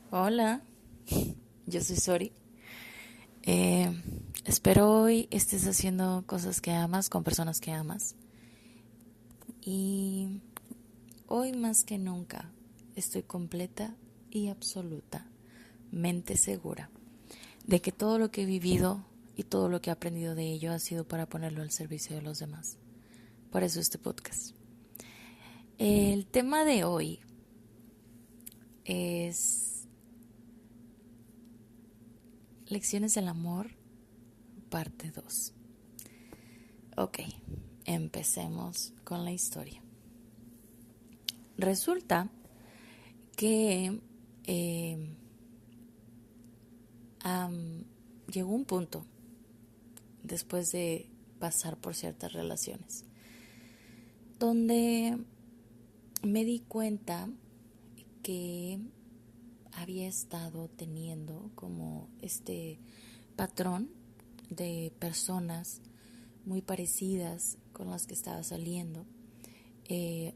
Hola, yo soy Sori. Eh, Espero hoy estés haciendo cosas que amas con personas que amas. Y hoy más que nunca estoy completa y absolutamente segura de que todo lo que he vivido y todo lo que he aprendido de ello ha sido para ponerlo al servicio de los demás. Por eso este podcast. El tema de hoy es Lecciones del Amor, parte 2. Ok, empecemos con la historia. Resulta que eh, llegó un punto después de pasar por ciertas relaciones donde me di cuenta que había estado teniendo como este patrón de personas muy parecidas con las que estaba saliendo,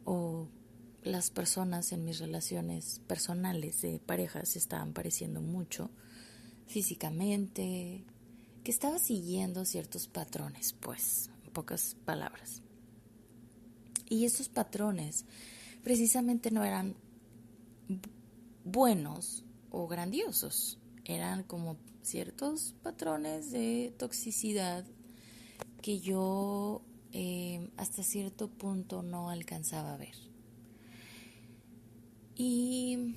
o las personas en mis relaciones personales de pareja se estaban pareciendo mucho físicamente, que estaba siguiendo ciertos patrones, pues, en pocas palabras. Y estos patrones precisamente no eran buenos o grandiosos, eran como ciertos patrones de toxicidad que yo hasta cierto punto no alcanzaba a ver. Y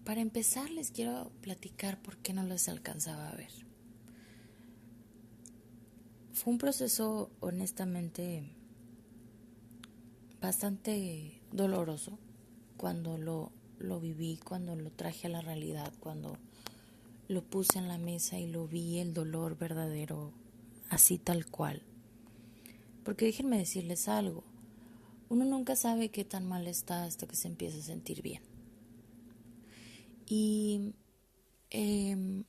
para empezar les quiero platicar por qué no los alcanzaba a ver. Fue un proceso honestamente bastante doloroso cuando lo viví, cuando lo traje a la realidad, cuando lo puse en la mesa y lo vi el dolor verdadero, así tal cual. Porque déjenme decirles algo, uno nunca sabe qué tan mal está hasta que se empieza a sentir bien. Y eh,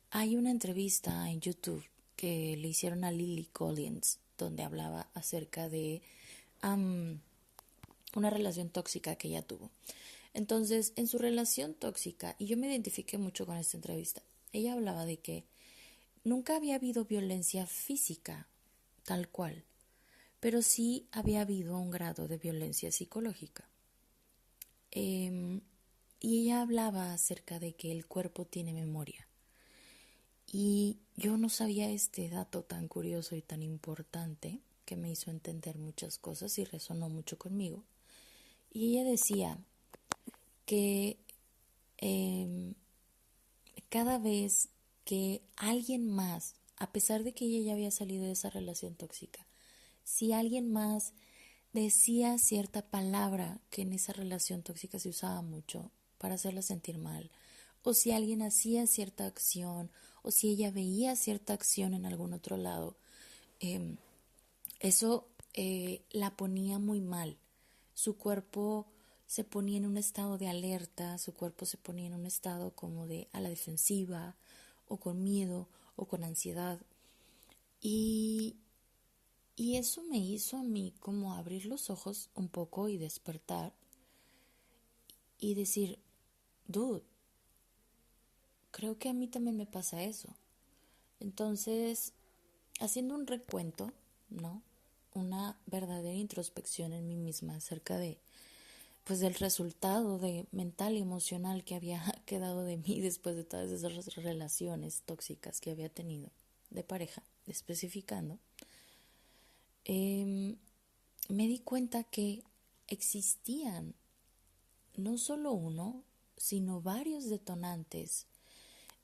hay una entrevista en YouTube que le hicieron a Lily Collins donde hablaba acerca de una relación tóxica que ella tuvo. Entonces, en su relación tóxica, y yo me identifiqué mucho con esta entrevista, ella hablaba de que nunca había habido violencia física, tal cual, pero sí había habido un grado de violencia psicológica. Y ella hablaba acerca de que el cuerpo tiene memoria. Y yo no sabía este dato tan curioso y tan importante que me hizo entender muchas cosas y resonó mucho conmigo. Y ella decía que eh, cada vez que alguien más, a pesar de que ella ya había salido de esa relación tóxica, si alguien más decía cierta palabra que en esa relación tóxica se usaba mucho para hacerla sentir mal, o si alguien hacía cierta acción, o si ella veía cierta acción en algún otro lado, eh, eso la ponía muy mal. Su cuerpo se ponía en un estado de alerta, su cuerpo se ponía en un estado como de a la defensiva, o con miedo, o con ansiedad. Y, y eso me hizo a mí como abrir los ojos un poco y despertar y decir, dude, creo que a mí también me pasa eso. Entonces, haciendo un recuento, ¿no? Una verdadera introspección en mí misma acerca de, pues, del resultado de mental y emocional que había quedado de mí después de todas esas relaciones tóxicas que había tenido de pareja, especificando, eh, me di cuenta que existían no solo uno, sino varios detonantes,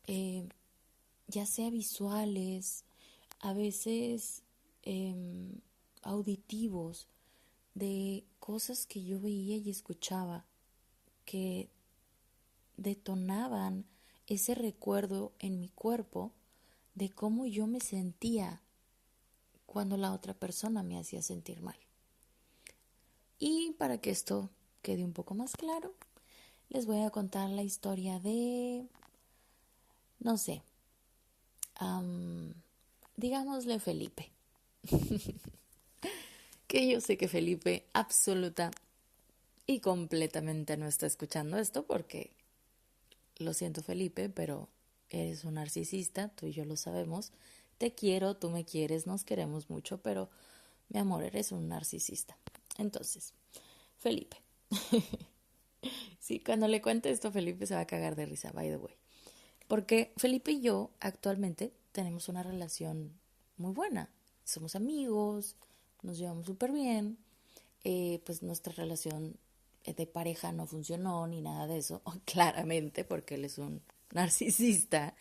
eh, ya sea visuales, a veces eh, auditivos, de cosas que yo veía y escuchaba que detonaban ese recuerdo en mi cuerpo de cómo yo me sentía cuando la otra persona me hacía sentir mal. Y para que esto quede un poco más claro, les voy a contar la historia de, no sé, digámosle Felipe. Que yo sé que Felipe absolutamente y completamente no está escuchando esto porque, lo siento Felipe, pero eres un narcisista, tú y yo lo sabemos. Te quiero, tú me quieres, nos queremos mucho, pero mi amor, eres un narcisista. Entonces, Felipe. Sí, cuando le cuente esto, Felipe se va a cagar de risa, by the way. Porque Felipe y yo actualmente tenemos una relación muy buena. Somos amigos, nos llevamos súper bien. Pues nuestra relación de pareja no funcionó ni nada de eso, claramente, porque él es un narcisista.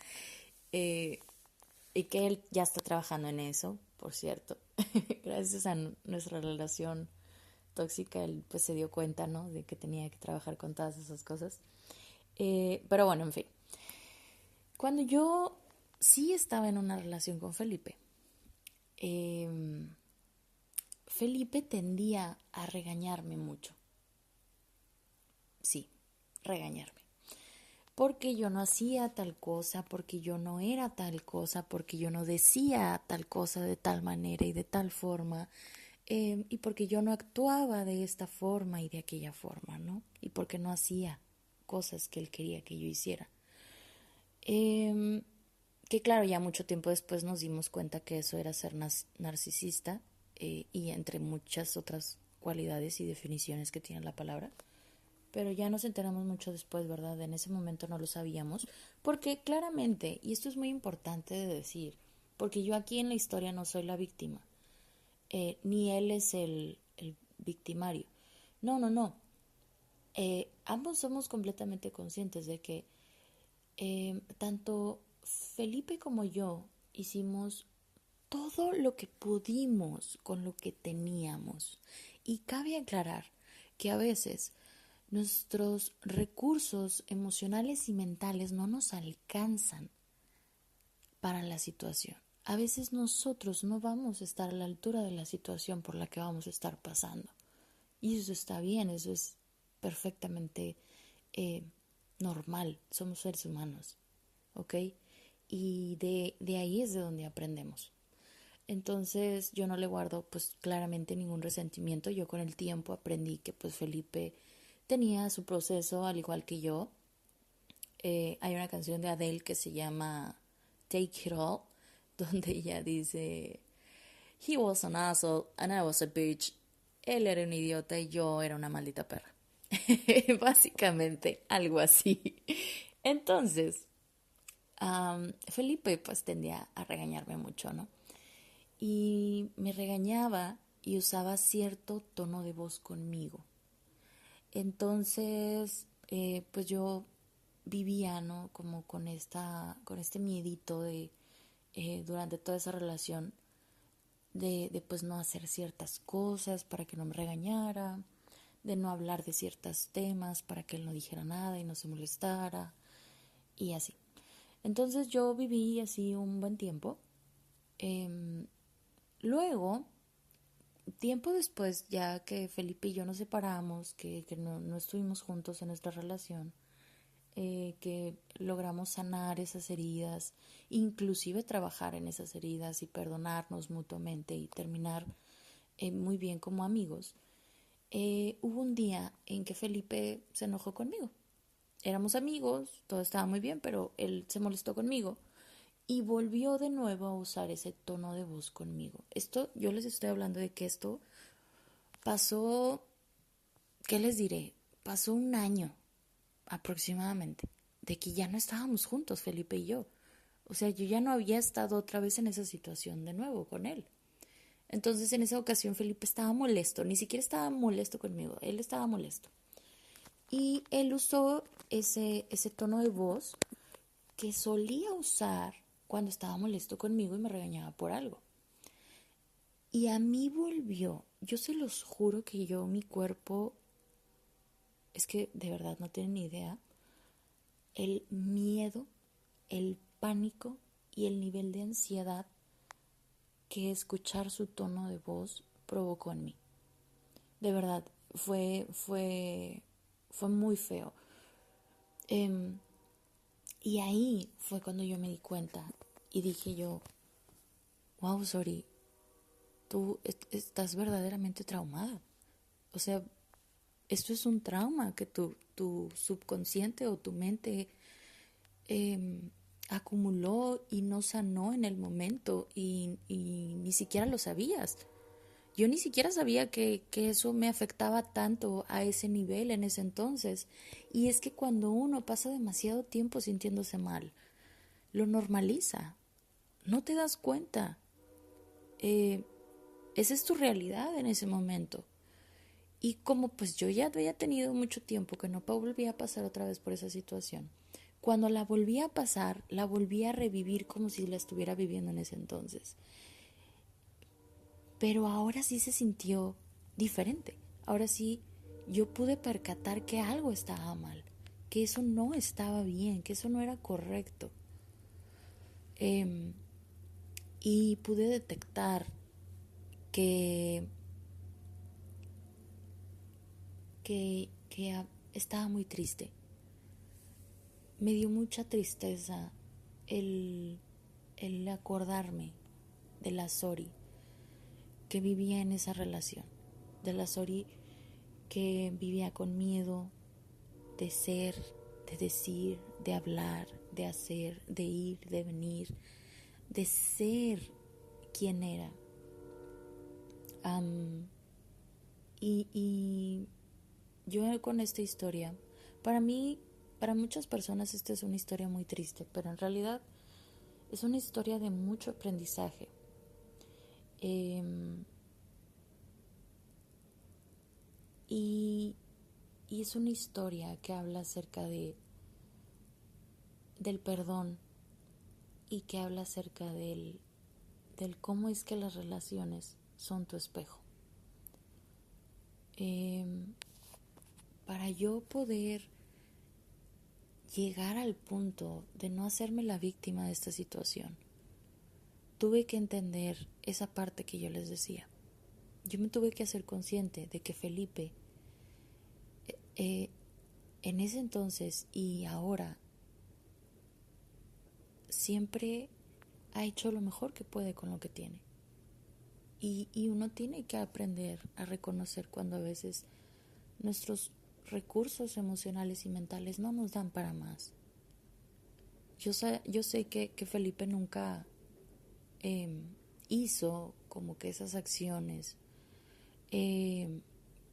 Eh, y que él ya está trabajando en eso, por cierto. Gracias a nuestra relación tóxica, él pues se dio cuenta, ¿no? De que tenía que trabajar con todas esas cosas. Pero bueno, en fin. Cuando yo sí estaba en una relación con Felipe, eh, Felipe tendía a regañarme mucho. Sí, regañarme. Porque yo no hacía tal cosa, porque yo no era tal cosa, porque yo no decía tal cosa de tal manera y de tal forma, y porque yo no actuaba de esta forma y de aquella forma, ¿no? Y porque no hacía cosas que él quería que yo hiciera. Eh, que claro, ya mucho tiempo después nos dimos cuenta que eso era ser narcisista, y entre muchas otras cualidades y definiciones que tiene la palabra. Pero ya nos enteramos mucho después, ¿verdad? En ese momento no lo sabíamos, porque claramente, y esto es muy importante de decir, porque yo aquí en la historia no soy la víctima, ni él es el victimario. No, no, no. Ambos somos completamente conscientes de que tanto Felipe como yo hicimos todo lo que pudimos con lo que teníamos. Y cabe aclarar que a veces nuestros recursos emocionales y mentales no nos alcanzan para la situación. A veces nosotros no vamos a estar a la altura de la situación por la que vamos a estar pasando. Y eso está bien, eso es perfectamente eh, normal. Somos seres humanos, ¿ok? Y de ahí es de donde aprendemos. Entonces yo no le guardo pues claramente ningún resentimiento. Yo con el tiempo aprendí que pues Felipe tenía su proceso al igual que yo. Hay una canción de Adele que se llama Take It All, donde ella dice, He was an asshole and I was a bitch. Él era un idiota y yo era una maldita perra. Básicamente, algo así. Entonces, Felipe pues tendía a regañarme mucho, ¿no? Y me regañaba y usaba cierto tono de voz conmigo. Entonces, pues yo vivía, ¿no? Como con este miedito de, durante toda esa relación, de pues no hacer ciertas cosas para que no me regañara, de no hablar de ciertos temas para que él no dijera nada y no se molestara, y así. Entonces yo viví así un buen tiempo. Luego, tiempo después, ya que Felipe y yo nos separamos, que no estuvimos juntos en nuestra relación, que logramos sanar esas heridas, inclusive trabajar en esas heridas y perdonarnos mutuamente y terminar muy bien como amigos, hubo un día en que Felipe se enojó conmigo. Éramos amigos, todo estaba muy bien, pero él se molestó conmigo y volvió de nuevo a usar ese tono de voz conmigo. Esto, yo les estoy hablando de que esto pasó, ¿qué les diré? Pasó un año aproximadamente, de que ya no estábamos juntos, Felipe y yo. O sea, yo ya no había estado otra vez en esa situación de nuevo con él. Entonces en esa ocasión Felipe estaba molesto, ni siquiera estaba molesto conmigo, él estaba molesto. Y él usó ese tono de voz que solía usar cuando estaba molesto conmigo y me regañaba por algo. Y a mí volvió, yo se los juro que yo, mi cuerpo, es que de verdad no tienen ni idea, el miedo, el pánico y el nivel de ansiedad que escuchar su tono de voz provocó en mí. De verdad, fue muy feo. Y ahí fue cuando yo me di cuenta y dije yo, wow, Sori, tú estás verdaderamente traumada. O sea, Esto es un trauma que tu subconsciente o tu mente acumuló y no sanó en el momento y ni siquiera lo sabías. Yo ni siquiera sabía que eso me afectaba tanto a ese nivel en ese entonces. Y es que cuando uno pasa demasiado tiempo sintiéndose mal, lo normaliza, no te das cuenta. Esa es tu realidad en ese momento. Y como pues yo ya había tenido mucho tiempo que no volvía a pasar otra vez por esa situación, cuando la volví a pasar, la volví a revivir como si la estuviera viviendo en ese entonces. Pero ahora sí se sintió diferente. Ahora sí yo pude percatar que algo estaba mal, que eso no estaba bien, que eso no era correcto. Y pude detectar que, que estaba muy triste. Me dio mucha tristeza el, el acordarme de la Sori que vivía en esa relación, de la Sori que vivía con miedo de ser, de decir, de hablar, de hacer, de ir, de venir, de ser quien era. Y yo con esta historia, para mí, para muchas personas esta es una historia muy triste, pero en realidad es una historia de mucho aprendizaje. Y, y es una historia que habla acerca del perdón y que habla acerca del cómo es que las relaciones son tu espejo. Para yo poder llegar al punto de no hacerme la víctima de esta situación, tuve que entender esa parte que yo les decía. Yo me tuve que hacer consciente de que Felipe, en ese entonces y ahora, siempre ha hecho lo mejor que puede con lo que tiene. Y uno tiene que aprender a reconocer cuando a veces nuestros recursos emocionales y mentales no nos dan para más. Yo sé que Felipe nunca hizo como que esas acciones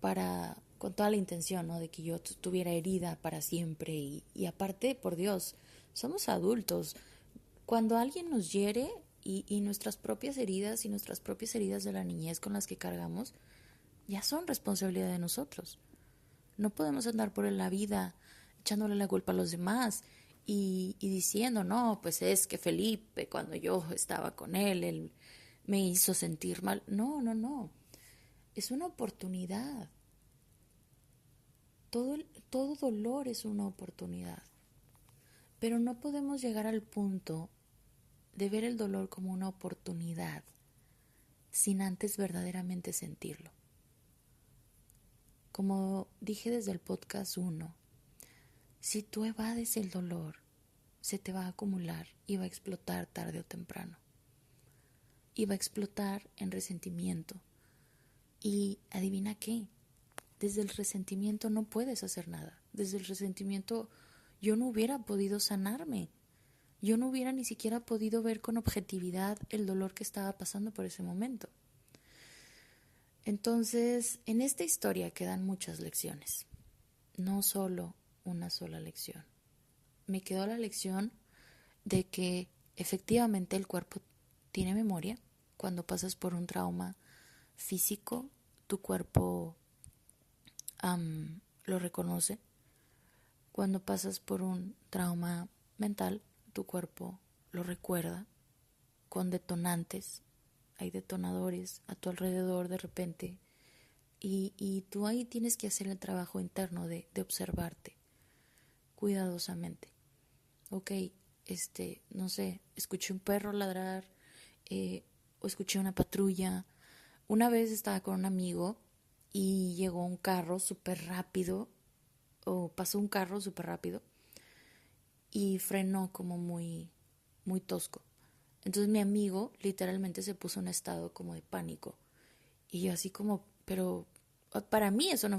para con toda la intención, ¿no?, de que yo estuviera herida para siempre y aparte, por Dios, somos adultos. Cuando alguien nos hiere y nuestras propias heridas y nuestras propias heridas de la niñez con las que cargamos ya son responsabilidad de nosotros. No podemos andar por la vida echándole la culpa a los demás y diciendo, no, pues es que Felipe, cuando yo estaba con él me hizo sentir mal. No, no, no. Es una oportunidad. Todo dolor es una oportunidad. Pero no podemos llegar al punto de ver el dolor como una oportunidad sin antes verdaderamente sentirlo. Como dije desde el podcast 1, si tú evades el dolor, se te va a acumular y va a explotar tarde o temprano. Y va a explotar en resentimiento. Y adivina qué, desde el resentimiento no puedes hacer nada. Desde el resentimiento yo no hubiera podido sanarme. Yo no hubiera ni siquiera podido ver con objetividad el dolor que estaba pasando por ese momento. Entonces, en esta historia quedan muchas lecciones, no solo una sola lección. Me quedó la lección de que efectivamente el cuerpo tiene memoria. Cuando pasas por un trauma físico, tu cuerpo lo reconoce. Cuando pasas por un trauma mental, tu cuerpo lo recuerda con detonantes. Hay detonadores a tu alrededor de repente y tú ahí tienes que hacer el trabajo interno de observarte cuidadosamente. Ok, no sé, escuché un perro ladrar o escuché una patrulla. Una vez estaba con un amigo y llegó un carro súper rápido o pasó un carro súper rápido y frenó como muy, muy tosco. Entonces mi amigo literalmente se puso en estado como de pánico. Y yo así como, pero para mí eso no